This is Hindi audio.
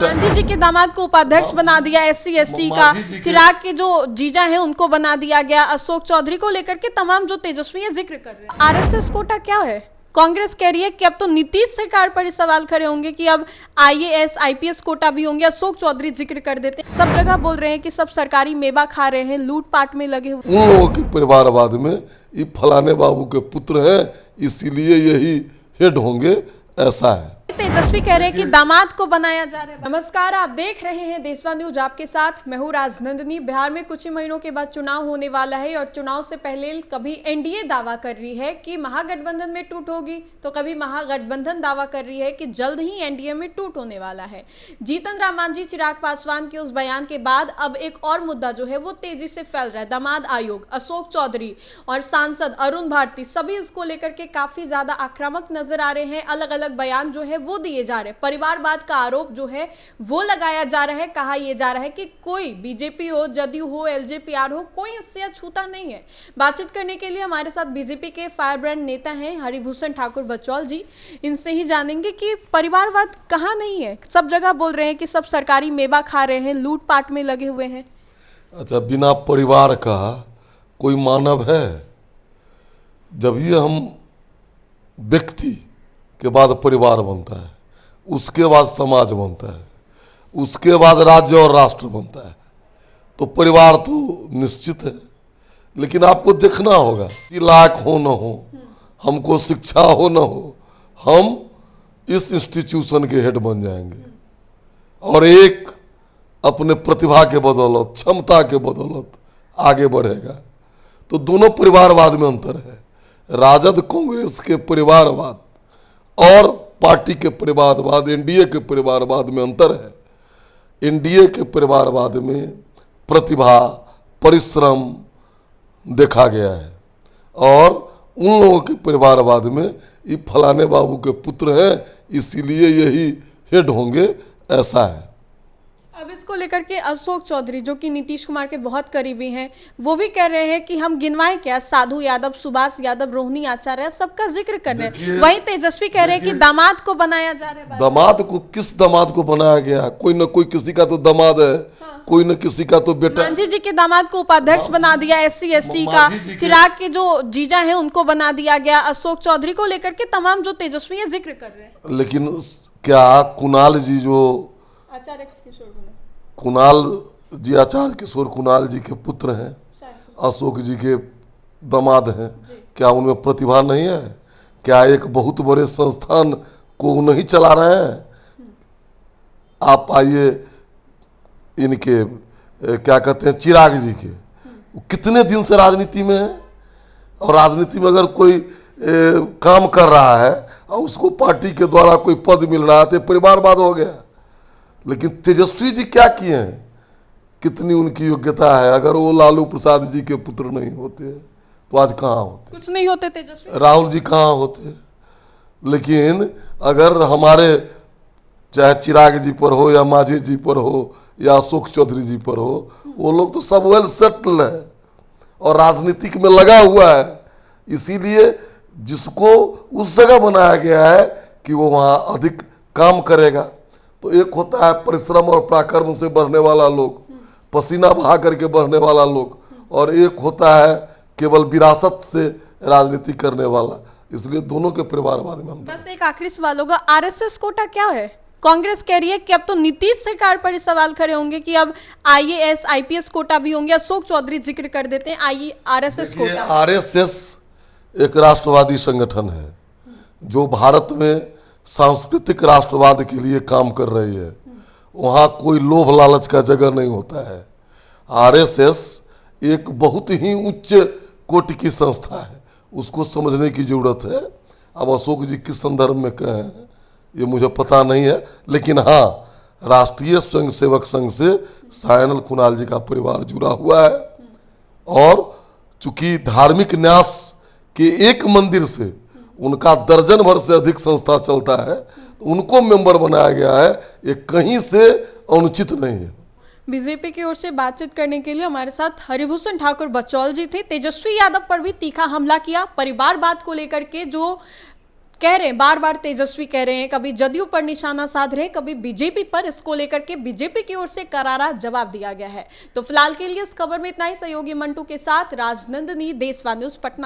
मांझी जी के दामाद को उपाध्यक्ष बना दिया SC ST का, चिराग के जो जीजा हैं उनको बना दिया गया, अशोक चौधरी को लेकर के तमाम जो तेजस्वी है जिक्र कर रहे हैं। RSS कोटा क्या है? कांग्रेस कह रही है कि अब तो नीतीश सरकार पर ही सवाल खड़े होंगे कि अब IAS IPS कोटा भी होंगे। अशोक चौधरी जिक्र कर देते हैं, सब जगह बोल रहे हैं कि सब सरकारी मेवा खा रहे हैं, लूटपाट में लगे हुए। उन लोगों के परिवारवाद में ये फलाने बाबू के पुत्र हैं इसीलिए यही हेड होंगे, ऐसा है। तेजस्वी कह रहे हैं कि दामाद को बनाया जा रहा है। नमस्कार, आप देख रहे हैं देशवा न्यूज, आपके साथ मैं हूं राजनंदिनी। बिहार में कुछ ही महीनों के बाद चुनाव होने वाला है और चुनाव से पहले कभी एनडीए दावा कर रही है कि महागठबंधन में टूट होगी, तो कभी महागठबंधन दावा कर रही है कि जल्द ही एनडीए में टूट होने वाला है। जीतन राम मांझी, चिराग पासवान के उस बयान के बाद अब एक और मुद्दा जो है वो तेजी से फैल रहा है। दामाद आयोग, अशोक चौधरी और सांसद अरुण भारती सभी इसको लेकर के काफी ज्यादा आक्रामक नजर आ रहे हैं। अलग अलग बयान जो है वो दिए जा रहे हैं। परिवारवाद का आरोप जो है वो लगाया जा रहा है। कहा यह जा रहा है कि कोई बीजेपी हो, जदयू हो, LJPR हो, कोई इससे अछूता नहीं है। बातचीत करने के लिए हमारे साथ बीजेपी के फायर ब्रांड नेता हैं हरिभूषण ठाकुर बचौल जी। इनसे ही जानेंगे कि परिवारवाद कहाँ नहीं है। सब जगह बोल रहे हैं कि सब सरकारी मेवा खा रहे हैं, लूटपाट में लगे हुए हैं। अच्छा, बिना परिवार का कोई मानव है? जब ये हम व्यक्ति के बाद परिवार बनता है, उसके बाद समाज बनता है, उसके बाद राज्य और राष्ट्र बनता है, तो परिवार तो निश्चित है। लेकिन आपको देखना होगा कि लायक हो न हो, हमको शिक्षा हो न हो, हम इस इंस्टीट्यूशन के हेड बन जाएंगे और एक अपने प्रतिभा के बदौलत, क्षमता के बदौलत आगे बढ़ेगा। तो दोनों परिवारवाद में अंतर है। राजद कांग्रेस के परिवारवाद और पार्टी के परिवारवाद, एनडीए के परिवारवाद में अंतर है। एनडीए के परिवारवाद में प्रतिभा, परिश्रम देखा गया है और उन लोगों के परिवारवाद में ये फलाने बाबू के पुत्र हैं इसीलिए यही हेड होंगे, ऐसा है। अब इसको लेकर के अशोक चौधरी जो कि नीतीश कुमार के बहुत करीबी हैं, वो भी कह रहे हैं कि हम गिनवाएं क्या, साधु यादव, सुभाष यादव, रोहिणी आचार्य, सबका जिक्र कर रहे हैं। वहीं तेजस्वी कह रहे हैं कि दामाद को बनाया जा रहा है। दामाद को? किस दामाद को बनाया गया? कोई न कोई किसी का तो दामाद है, कोई न किसी का तो बेटा। मांझी जी के दामाद को उपाध्यक्ष बना दिया SC ST का, चिराग के जो जीजा हैं उनको बना दिया गया, अशोक चौधरी को लेकर के तमाम जो तेजस्वी है जिक्र कर रहे हैं। लेकिन क्या कुणाल जी जो आचार्य किशोर, कुणाल जी, आचार्य किशोर कुणाल जी के पुत्र हैं, अशोक जी के दामाद हैं, क्या उनमें प्रतिभा नहीं है? क्या एक बहुत बड़े संस्थान को नहीं चला रहे हैं? आप आइए इनके क्या कहते हैं, चिराग जी के, कितने दिन से राजनीति में है और राजनीति में अगर कोई काम कर रहा है और उसको पार्टी के द्वारा कोई पद मिल रहा है तो परिवारवाद हो गया। लेकिन तेजस्वी जी क्या किए हैं, कितनी उनकी योग्यता है? अगर वो लालू प्रसाद जी के पुत्र नहीं होते तो आज कहाँ होते? कुछ नहीं होते तेजस्वी। राहुल जी कहाँ होते? लेकिन अगर हमारे चाहे चिराग जी पर हो या मांझी जी पर हो या अशोक चौधरी जी पर हो, वो लोग तो सब वेल सेटल है और राजनीतिक में लगा हुआ है। इसीलिए जिसको उस जगह बनाया गया है कि वो वहाँ अधिक काम करेगा। तो एक होता है परिश्रम और पराक्रम से बढ़ने वाला लोग, पसीना बहा करके बढ़ने वाला लोग, और एक होता है केवल विरासत से राजनीति करने वाला। इसलिए दोनों के परिवारवाद में अंतर। बस एक आखिरी सवाल होगा, RSS कोटा क्या है? कांग्रेस कह रही है कि अब तो नीतीश सरकार पर ही सवाल खड़े होंगे कि अब IAS IPS कोटा भी होंगे। अशोक चौधरी जिक्र कर देते हैं RSS कोटा। RSS एक राष्ट्रवादी संगठन है जो भारत में सांस्कृतिक राष्ट्रवाद के लिए काम कर रही है। वहाँ कोई लोभ लालच का जगह नहीं होता है। RSS एक बहुत ही उच्च कोटि की संस्था है, उसको समझने की जरूरत है। अब अशोक जी किस संदर्भ में कहें ये मुझे पता नहीं है, लेकिन हाँ, राष्ट्रीय स्वयंसेवक संघ से सायनल कुणाल जी का परिवार जुड़ा हुआ है और चूंकि धार्मिक न्यास के एक मंदिर से उनका दर्जन भर से अधिक संस्था चलता है, तो उनको मेंबर बनाया गया है। ये कहीं से अनुचित नहीं है। बीजेपी की ओर से बातचीत करने के लिए हमारे साथ हरिभूषण ठाकुर बचौल जी थे। तेजस्वी यादव पर भी तीखा हमला किया। परिवारवाद को लेकर के जो कह रहे हैं, बार बार तेजस्वी कह रहे हैं, कभी जदयू पर निशाना साध रहे हैं, कभी बीजेपी पर। इसको लेकर के बीजेपी की ओर से करारा जवाब दिया गया है। तो फिलहाल के लिए इस खबर में इतना ही। सहयोगी मंटू के साथ राजनंदनी, देशवा न्यूज, पटना।